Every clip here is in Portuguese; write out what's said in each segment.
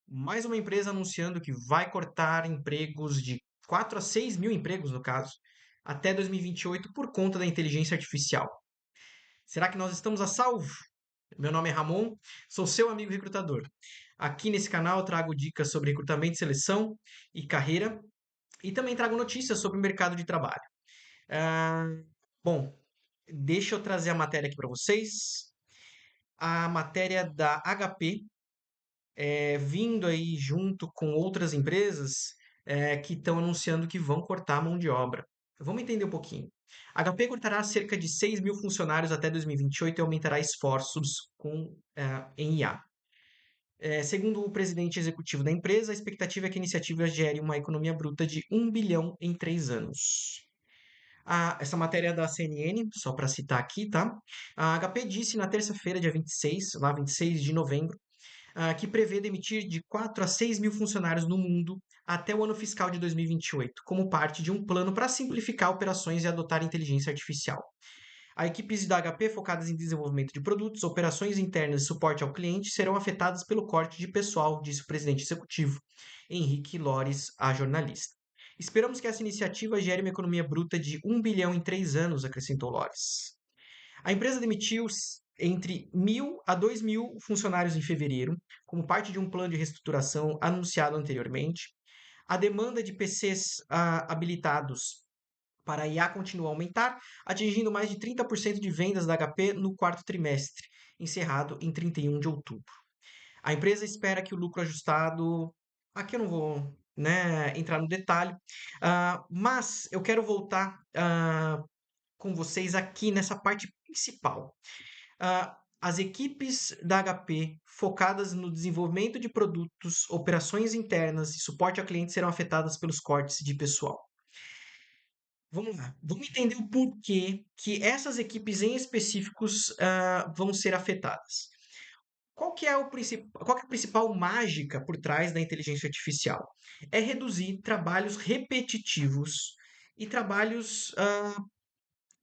Mais uma empresa anunciando que vai cortar empregos de 4 a 6 mil empregos, no caso, até 2028 por conta da inteligência artificial. Será que nós estamos a salvo? Meu nome é Ramon, sou seu amigo recrutador. Aqui nesse canal eu trago dicas sobre recrutamento, seleção e carreira e também trago notícias sobre o mercado de trabalho. Ah, bom, deixa eu trazer a matéria aqui para vocês. A matéria da HP vindo aí junto com outras empresas que estão anunciando que vão cortar a mão de obra. Vamos entender um pouquinho. A HP cortará cerca de 6 mil funcionários até 2028 e aumentará esforços em IA. Segundo o presidente executivo da empresa, a expectativa é que a iniciativa gere uma economia bruta de 1 bilhão em 3 anos. Essa matéria é da CNN, só para citar aqui, tá? A HP disse na terça-feira, dia 26, lá 26 de novembro, que prevê demitir de 4 a 6 mil funcionários no mundo até o ano fiscal de 2028, como parte de um plano para simplificar operações e adotar inteligência artificial. As equipes da HP focadas em desenvolvimento de produtos, operações internas e suporte ao cliente serão afetadas pelo corte de pessoal, disse o presidente executivo, Henrique Lores, a jornalista. Esperamos que essa iniciativa gere uma economia bruta de 1 bilhão em 3 anos, acrescentou Lores. A empresa demitiu entre 1.000 a 2.000 funcionários em fevereiro, como parte de um plano de reestruturação anunciado anteriormente. A demanda de PCs habilitados para a IA continua a aumentar, atingindo mais de 30% de vendas da HP no quarto trimestre, encerrado em 31 de outubro. A empresa espera que o lucro ajustado. Aqui eu não vou, entrar no detalhe, mas eu quero voltar com vocês aqui nessa parte principal. As equipes da HP focadas no desenvolvimento de produtos, operações internas e suporte a clientes serão afetadas pelos cortes de pessoal. Vamos lá, vamos entender o porquê que essas equipes em específicos vão ser afetadas. Qual que é a principal mágica por trás da inteligência artificial? É reduzir trabalhos repetitivos e trabalhos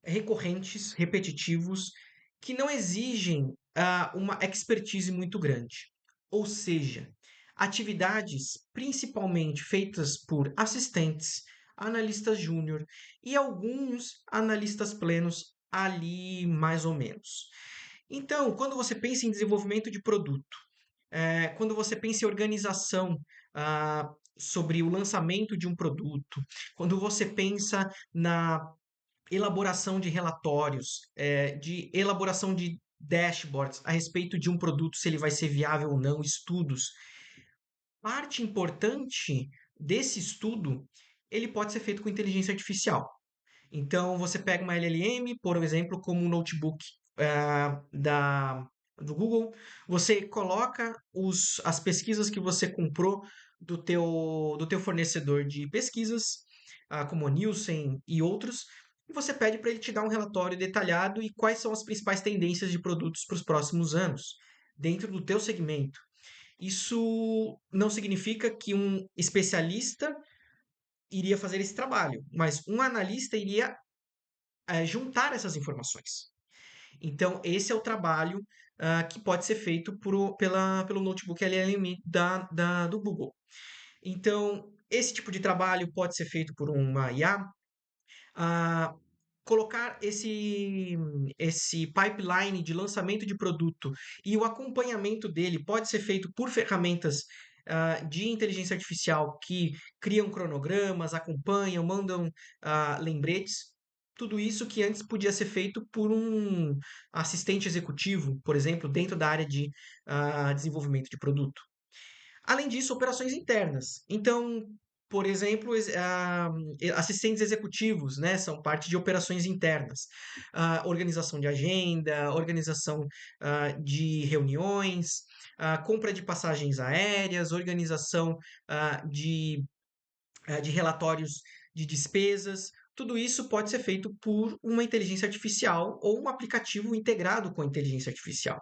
recorrentes, repetitivos, que não exigem uma expertise muito grande. Ou seja, atividades principalmente feitas por assistentes, analistas júnior e alguns analistas plenos ali mais ou menos. Então, quando você pensa em desenvolvimento de produto, quando você pensa em organização sobre o lançamento de um produto, quando você pensa na elaboração de relatórios, de elaboração de dashboards a respeito de um produto, se ele vai ser viável ou não, estudos. Parte importante desse estudo, ele pode ser feito com inteligência artificial. Então, você pega uma LLM, por exemplo, como um notebook do Google, você coloca as pesquisas que você comprou do teu fornecedor de pesquisas, como a Nielsen e outros, e você pede para ele te dar um relatório detalhado e quais são as principais tendências de produtos para os próximos anos, dentro do teu segmento. Isso não significa que um especialista iria fazer esse trabalho, mas um analista iria juntar essas informações. Então, esse é o trabalho que pode ser feito pelo notebook LLM do Google. Então, esse tipo de trabalho pode ser feito por uma IA. ah, Colocar esse pipeline de lançamento de produto e o acompanhamento dele pode ser feito por ferramentas de inteligência artificial que criam cronogramas, acompanham, mandam lembretes. Tudo isso que antes podia ser feito por um assistente executivo, por exemplo, dentro da área de desenvolvimento de produto. Além disso, operações internas. Então, por exemplo, assistentes executivos, né, são parte de operações internas. Organização de agenda, organização de reuniões, compra de passagens aéreas, organização de relatórios de despesas. Tudo isso pode ser feito por uma inteligência artificial ou um aplicativo integrado com a inteligência artificial.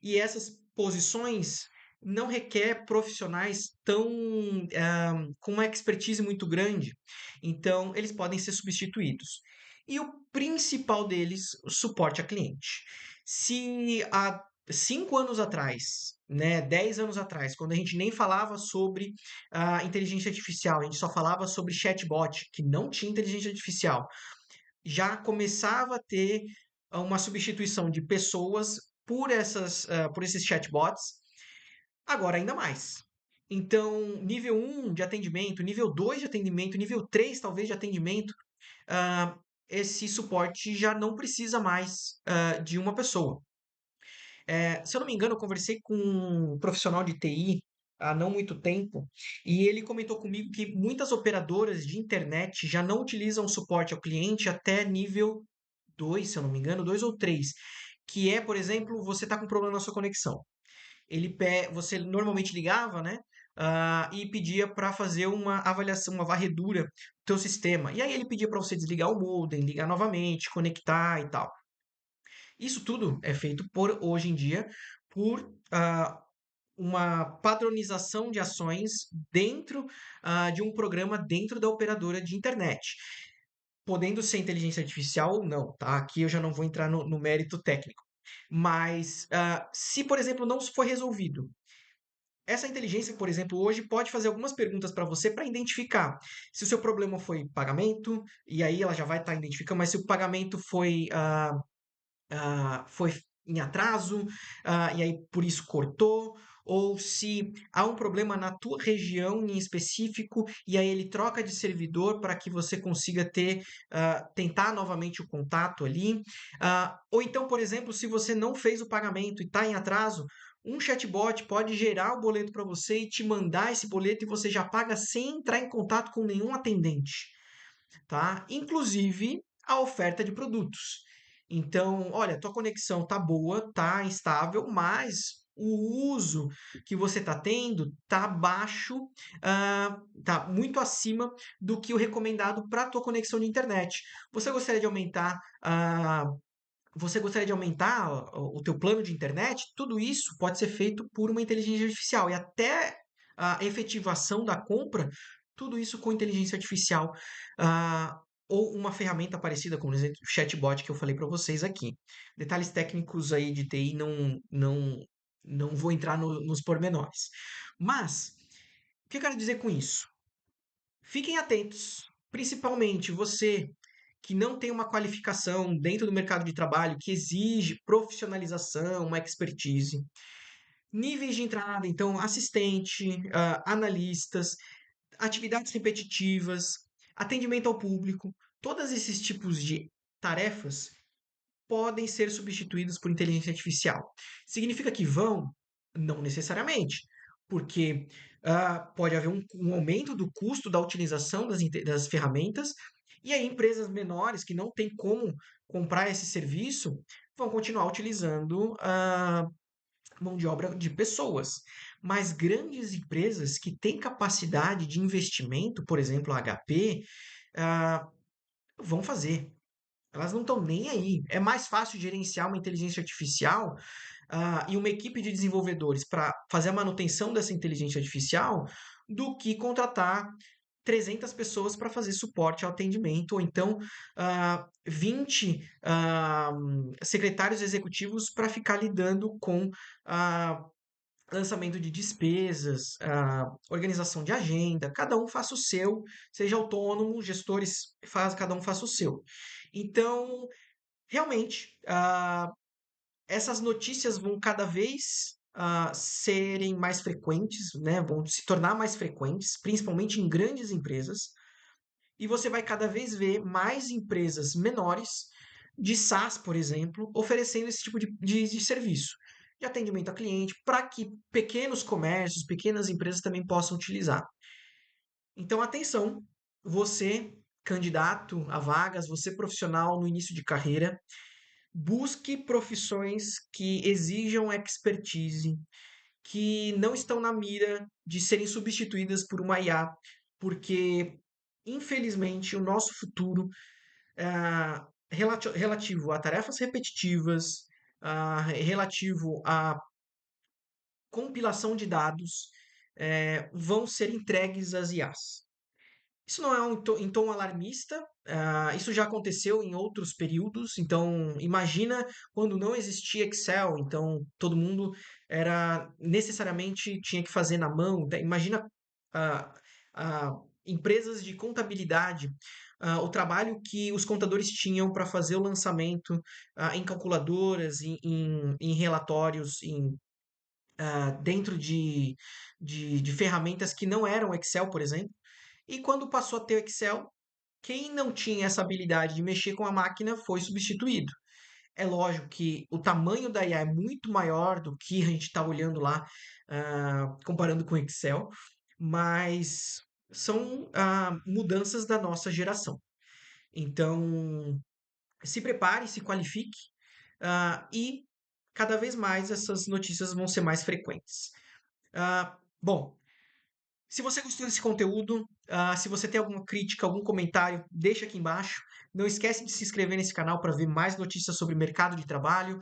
E essas posições não requer profissionais com uma expertise muito grande, então eles podem ser substituídos. E o principal deles, o suporte a cliente. Se há 5 anos atrás, né, 10 anos atrás, quando a gente nem falava sobre inteligência artificial, a gente só falava sobre chatbot, que não tinha inteligência artificial, já começava a ter uma substituição de pessoas por esses chatbots, agora ainda mais. Então, nível um de atendimento, nível 2 de atendimento, nível 3 talvez de atendimento, ah, esse suporte já não precisa mais de uma pessoa. Se eu não me engano, eu conversei com um profissional de TI há não muito tempo, e ele comentou comigo que muitas operadoras de internet já não utilizam suporte ao cliente até nível 2, se eu não me engano, 2 ou 3, que é, por exemplo, você está com problema na sua conexão. Você normalmente ligava, né? E pedia para fazer uma avaliação, uma varredura do teu sistema. E aí ele pedia para você desligar o modem, ligar novamente, conectar e tal. Isso tudo é feito hoje em dia por uma padronização de ações dentro de um programa dentro da operadora de internet. Podendo ser inteligência artificial ou não, tá? Aqui eu já não vou entrar no mérito técnico. Mas se, por exemplo, não for resolvido, essa inteligência, por exemplo, hoje pode fazer algumas perguntas para você para identificar se o seu problema foi pagamento, e aí ela já vai estar identificando, mas se o pagamento foi em atraso, e aí por isso cortou, ou se há um problema na tua região em específico, e aí ele troca de servidor para que você consiga tentar novamente o contato ali. Ou então, por exemplo, se você não fez o pagamento e está em atraso, um chatbot pode gerar o boleto para você e te mandar esse boleto e você já paga sem entrar em contato com nenhum atendente, tá? Inclusive a oferta de produtos. Então, olha, tua conexão tá boa, tá estável, mas o uso que você está tendo tá baixo, tá muito acima do que o recomendado para tua conexão de internet. Você gostaria de aumentar você gostaria de aumentar o teu plano de internet? Tudo isso pode ser feito por uma inteligência artificial e até a efetivação da compra, tudo isso com inteligência artificial, ah, ou uma ferramenta parecida, como por exemplo, o chatbot que eu falei para vocês aqui. Detalhes técnicos aí de TI não vou entrar nos pormenores. Mas, o que eu quero dizer com isso? Fiquem atentos, principalmente você que não tem uma qualificação dentro do mercado de trabalho que exige profissionalização, uma expertise. Níveis de entrada, então, assistente, analistas, atividades repetitivas, atendimento ao público, todos esses tipos de tarefas podem ser substituídos por inteligência artificial. Significa que vão? Não necessariamente, porque pode haver um aumento do custo da utilização das ferramentas, e aí empresas menores que não têm como comprar esse serviço vão continuar utilizando mão de obra de pessoas. Mas grandes empresas que têm capacidade de investimento, por exemplo, a HP, ah, vão fazer. Elas não estão nem aí. É mais fácil gerenciar uma inteligência artificial e uma equipe de desenvolvedores para fazer a manutenção dessa inteligência artificial do que contratar 300 pessoas para fazer suporte ao atendimento, ou então 20 secretários executivos para ficar lidando com ah, lançamento de despesas, organização de agenda, cada um faça o seu, seja autônomo, gestores, cada um faça o seu. Então, realmente, essas notícias vão cada vez serem mais frequentes, né? Vão se tornar mais frequentes, principalmente em grandes empresas, e você vai cada vez ver mais empresas menores, de SaaS, por exemplo, oferecendo esse tipo de serviço, de atendimento a cliente, para que pequenos comércios, pequenas empresas também possam utilizar. Então, atenção, você, candidato a vagas, você profissional no início de carreira, busque profissões que exijam expertise, que não estão na mira de serem substituídas por uma IA, porque, infelizmente, o nosso futuro relativo a tarefas repetitivas, relativo à compilação de dados, vão ser entregues às IAs. Isso não é em tom alarmista, isso já aconteceu em outros períodos, então imagina quando não existia Excel, então todo mundo era necessariamente tinha que fazer na mão. Imagina ah, empresas de contabilidade, o trabalho que os contadores tinham para fazer o lançamento em calculadoras, em relatórios, dentro de ferramentas que não eram Excel, por exemplo. E quando passou a ter o Excel, quem não tinha essa habilidade de mexer com a máquina foi substituído. É lógico que o tamanho da IA é muito maior do que a gente está olhando lá, comparando com o Excel, mas são mudanças da nossa geração. Então, se prepare, se qualifique, e cada vez mais essas notícias vão ser mais frequentes. Bom, se você gostou desse conteúdo, se você tem alguma crítica, algum comentário, deixa aqui embaixo. Não esquece de se inscrever nesse canal para ver mais notícias sobre mercado de trabalho,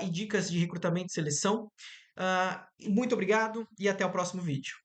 e dicas de recrutamento e seleção. Muito obrigado e até o próximo vídeo.